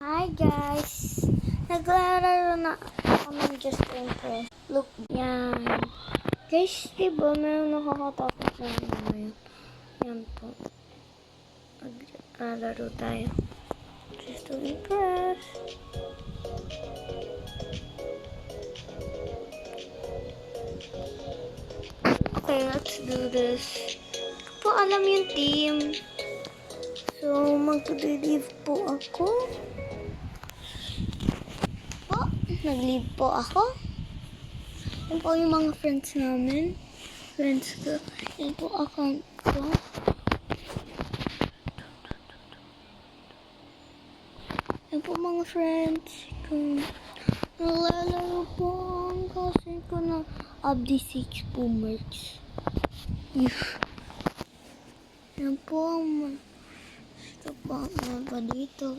Hi guys! Naglalaro na ako ng Just Impress. Look yan. Guys, diba meron nakakatakot na ngayon? Yan po. Naglalaro tayo. Just Impress. Okay, let's do this. Hindi po alam yung team. So, mag-leave po ako. Nag-leave po ako. Yan po yung mga friends namin. Friends ko. Yan po account ko. Yan po mga friends ko. Nalalaro po ang kasi ko na Abdi 6 po merch. Yan po ang ito po mga dito.